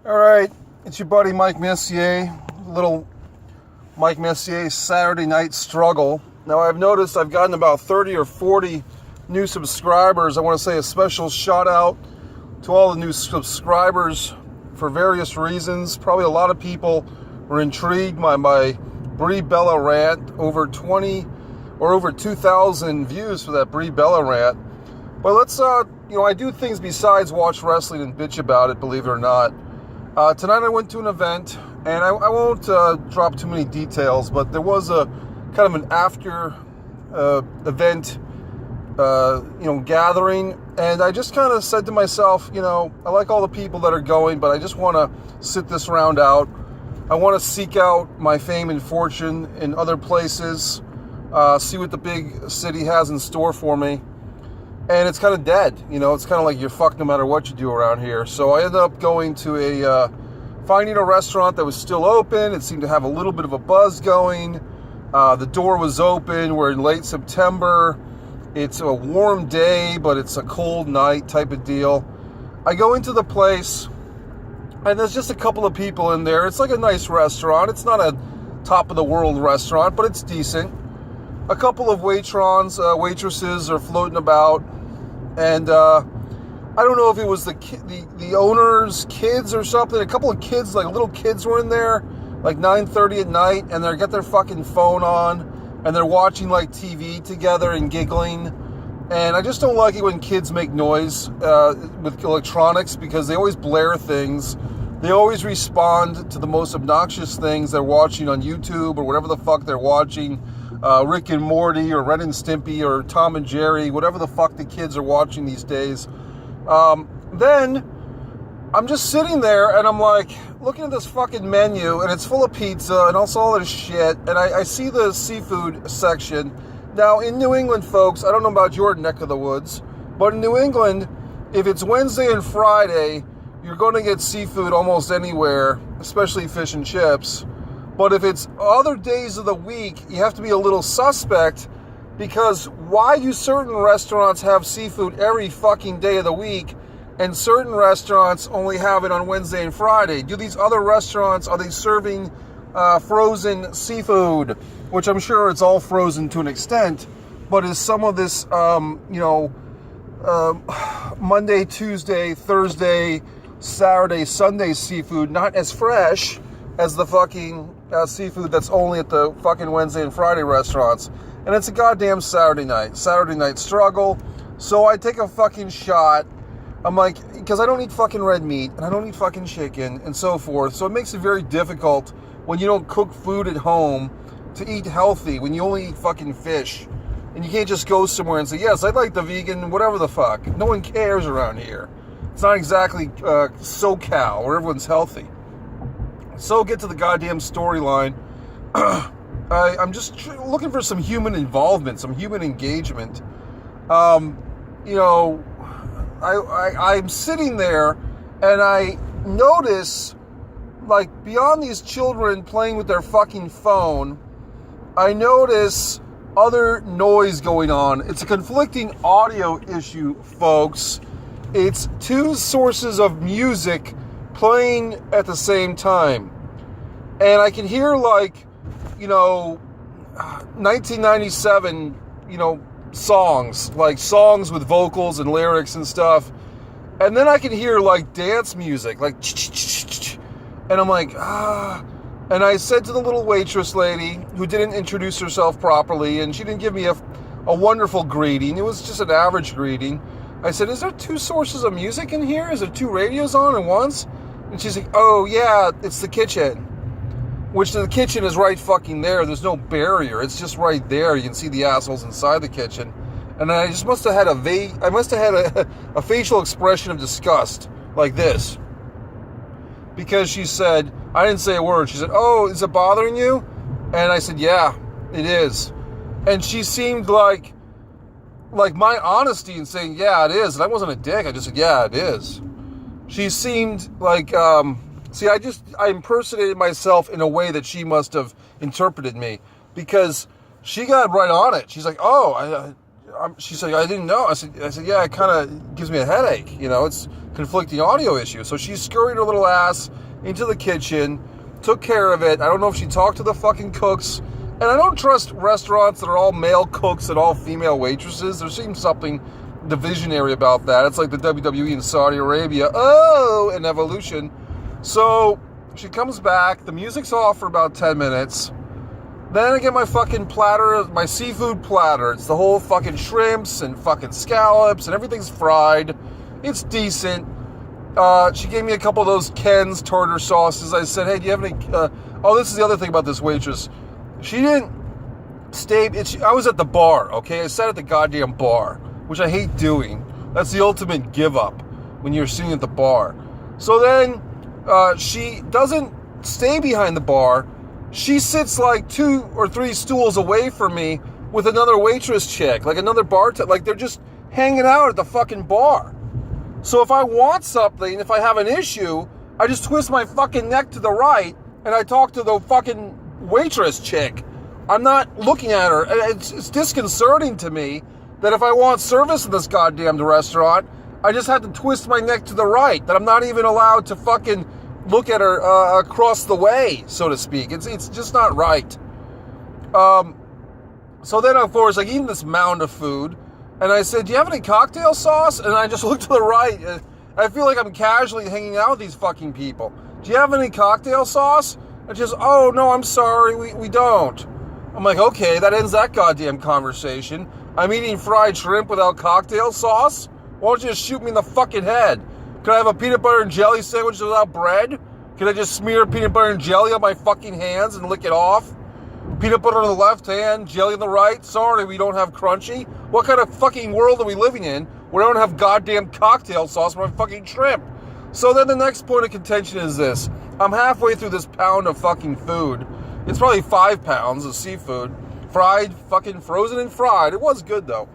All right, it's your buddy Mike Messier, little Mike Messier Saturday night struggle. Now I've noticed I've gotten about 30 or 40 new subscribers. I want to say a special shout out to all the new subscribers for various reasons. Probably a lot of people were intrigued by my Brie Bella rant. Over 20 or over 2,000 views for that Brie Bella rant. But let's, I do things besides watch wrestling and bitch about it, believe it or not. Tonight I went to an event, and I won't drop too many details, but there was a kind of an after event, gathering, and I just kind of said to myself, I like all the people that are going, but I just want to sit this round out. I want to seek out my fame and fortune in other places, see what the big city has in store for me. And it's kind of dead, it's kind of like you're fucked no matter what you do around here. So I ended up going to finding a restaurant that was still open. It seemed to have a little bit of a buzz going. The door was open. We're in late September. It's a warm day, but it's a cold night type of deal. I go into the place, and there's just a couple of people in there. It's like a nice restaurant. It's not a top-of-the-world restaurant, but it's decent. A couple of waitresses are floating about, and I don't know if it was the owner's kids or something. A couple of kids, like little kids, were in there, like 9:30 at night, and they got their fucking phone on, and they're watching like TV together and giggling. And I just don't like it when kids make noise with electronics, because they always blare things. They always respond to the most obnoxious things they're watching on YouTube or whatever the fuck they're watching. Rick and Morty or Ren and Stimpy or Tom and Jerry, whatever the fuck the kids are watching these days. Then I'm just sitting there and I'm like looking at this fucking menu, and it's full of pizza and also all this shit, and I see the seafood section. Now in New England, folks, I don't know about your neck of the woods, but in New England, if it's Wednesday and Friday, you're going to get seafood almost anywhere, especially fish and chips. But if it's other days of the week, you have to be a little suspect, because why do certain restaurants have seafood every fucking day of the week, and certain restaurants only have it on Wednesday and Friday? Do these other restaurants, are they serving frozen seafood? Which I'm sure it's all frozen to an extent, but is some of this, Monday, Tuesday, Thursday, Saturday, Sunday seafood not as fresh as the fucking seafood that's only at the fucking Wednesday and Friday restaurants? And it's a goddamn Saturday night struggle. So I take a fucking shot. I'm like, because I don't eat fucking red meat, and I don't eat fucking chicken, and so forth. So it makes it very difficult when you don't cook food at home to eat healthy, when you only eat fucking fish. And you can't just go somewhere and say, yes, I like the vegan, whatever the fuck. No one cares around here. It's not exactly SoCal, where everyone's healthy. So get to the goddamn storyline. I'm just looking for some human involvement, some human engagement. I'm sitting there, and I notice, like, beyond these children playing with their fucking phone, I notice other noise going on. It's a conflicting audio issue, folks. It's two sources of music playing at the same time. And I can hear, 1997, songs, like songs with vocals and lyrics and stuff. And then I can hear, dance music, and I'm like, And I said to the little waitress lady, who didn't introduce herself properly, and she didn't give me a wonderful greeting. It was just an average greeting. I said, is there two sources of music in here? Is there two radios on at once? And she's like, oh, yeah, it's the kitchen. Which the kitchen is right fucking there. There's no barrier. It's just right there. You can see the assholes inside the kitchen. And I just must have had a facial expression of disgust, like this. Because she said, I didn't say a word. She said, oh, is it bothering you? And I said, yeah, it is. And she seemed like my honesty in saying, yeah, it is. And I wasn't a dick. I just said, yeah, it is. She seemed like, I impersonated myself in a way that she must have interpreted me, because she got right on it. She's like, oh, she's like, I didn't know. I said, yeah, it kind of gives me a headache. It's conflicting audio issue. So she scurried her little ass into the kitchen, took care of it. I don't know if she talked to the fucking cooks. And I don't trust restaurants that are all male cooks and all female waitresses. There seems something divisionary about that. It's like the WWE in Saudi Arabia. Oh, an evolution. So she comes back. The music's off for about 10 minutes. Then I get my fucking platter, my seafood platter. It's the whole fucking shrimps and fucking scallops and everything's fried. It's decent. She gave me a couple of those Ken's tartar sauces. I said, hey, do you have any... oh, this is the other thing about this waitress. She didn't stay... I was at the bar, okay? I sat at the goddamn bar, which I hate doing. That's the ultimate give up when you're sitting at the bar. So then she doesn't stay behind the bar. She sits like 2 or 3 stools away from me with another waitress chick, like another bartender. Like they're just hanging out at the fucking bar. So if I want something, if I have an issue, I just twist my fucking neck to the right and I talk to the fucking waitress chick. I'm not looking at her. It's disconcerting to me that if I want service in this goddamn restaurant, I just have to twist my neck to the right, that I'm not even allowed to fucking look at her across the way, so to speak. It's just not right. So then, of course, I eat this mound of food, and I said, do you have any cocktail sauce? And I just looked to the right. I feel like I'm casually hanging out with these fucking people. Do you have any cocktail sauce? And just, oh, no, I'm sorry, we don't. I'm like, okay, that ends that goddamn conversation. I'm eating fried shrimp without cocktail sauce? Why don't you just shoot me in the fucking head? Can I have a peanut butter and jelly sandwich without bread? Can I just smear peanut butter and jelly on my fucking hands and lick it off? Peanut butter on the left hand, jelly on the right? Sorry, we don't have crunchy. What kind of fucking world are we living in where I don't have goddamn cocktail sauce for my fucking shrimp? So then the next point of contention is this. I'm halfway through this pound of fucking food. It's probably 5 pounds of seafood. Fried, fucking frozen and fried. It was good though.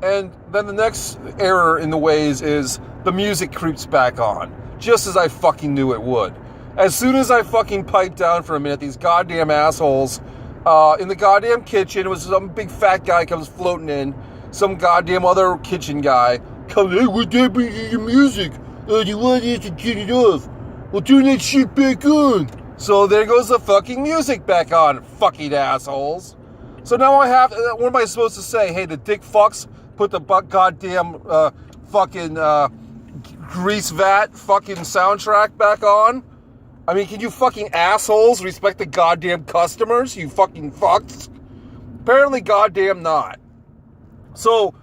And then the next error in the ways is the music creeps back on. Just as I fucking knew it would. As soon as I fucking piped down for a minute, these goddamn assholes in the goddamn kitchen, it was some big fat guy comes floating in. Some goddamn other kitchen guy comes, hey, what's happening to your music? You want us to turn it off? Well, turn that shit back on. So there goes the fucking music back on, fucking assholes. So now I have, what am I supposed to say? Hey, the dick fucks put the goddamn fucking grease vat fucking soundtrack back on? I mean, can you fucking assholes respect the goddamn customers, you fucking fucks? Apparently goddamn not. So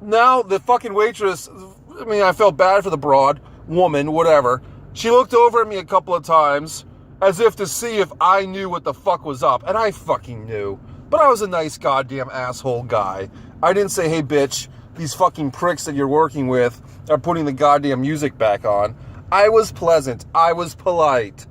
now the fucking waitress, I mean, I felt bad for the broad, woman, whatever. She looked over at me a couple of times as if to see if I knew what the fuck was up. And I fucking knew. But I was a nice goddamn asshole guy. I didn't say, hey bitch, these fucking pricks that you're working with are putting the goddamn music back on. I was pleasant. I was polite.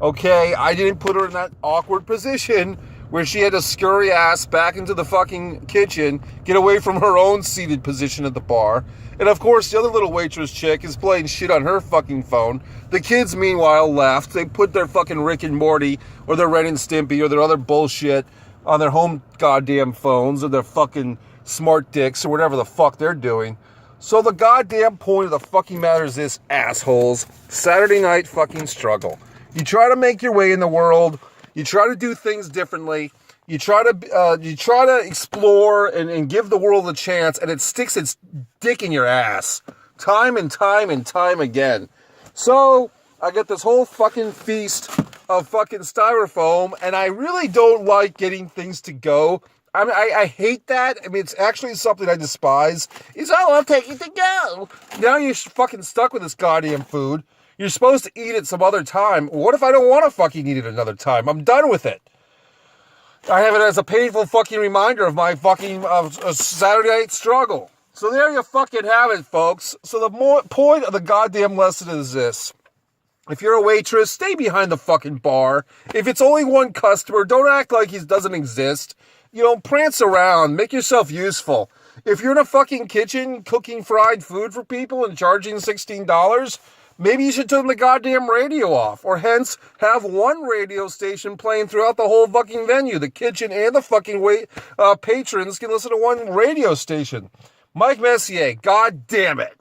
Okay? I didn't put her in that awkward position where she had to scurry ass back into the fucking kitchen, get away from her own seated position at the bar. And of course, the other little waitress chick is playing shit on her fucking phone. The kids, meanwhile, left. They put their fucking Rick and Morty or their Ren and Stimpy or their other bullshit on their home goddamn phones or their fucking smart dicks or whatever the fuck they're doing. So the goddamn point of the fucking matter is this, assholes. Saturday night fucking struggle. You try to make your way in the world. You try to do things differently. You try to explore and give the world a chance, and it sticks its dick in your ass time and time and time again. So I get this whole fucking feast of fucking styrofoam, and I really don't like getting things to go. I mean, I hate that. I mean, it's actually something I despise. It's, oh, I'll take it to go. Now you're fucking stuck with this goddamn food. You're supposed to eat it some other time. What if I don't want to fucking eat it another time? I'm done with it. I have it as a painful fucking reminder of my fucking Saturday night struggle. So there you fucking have it, folks. So the point of the goddamn lesson is this. If you're a waitress, stay behind the fucking bar. If it's only one customer, don't act like he doesn't exist. You know, prance around. Make yourself useful. If you're in a fucking kitchen cooking fried food for people and charging $16, maybe you should turn the goddamn radio off. Or hence, have one radio station playing throughout the whole fucking venue. The kitchen and the fucking patrons can listen to one radio station. Mike Messier, god damn it.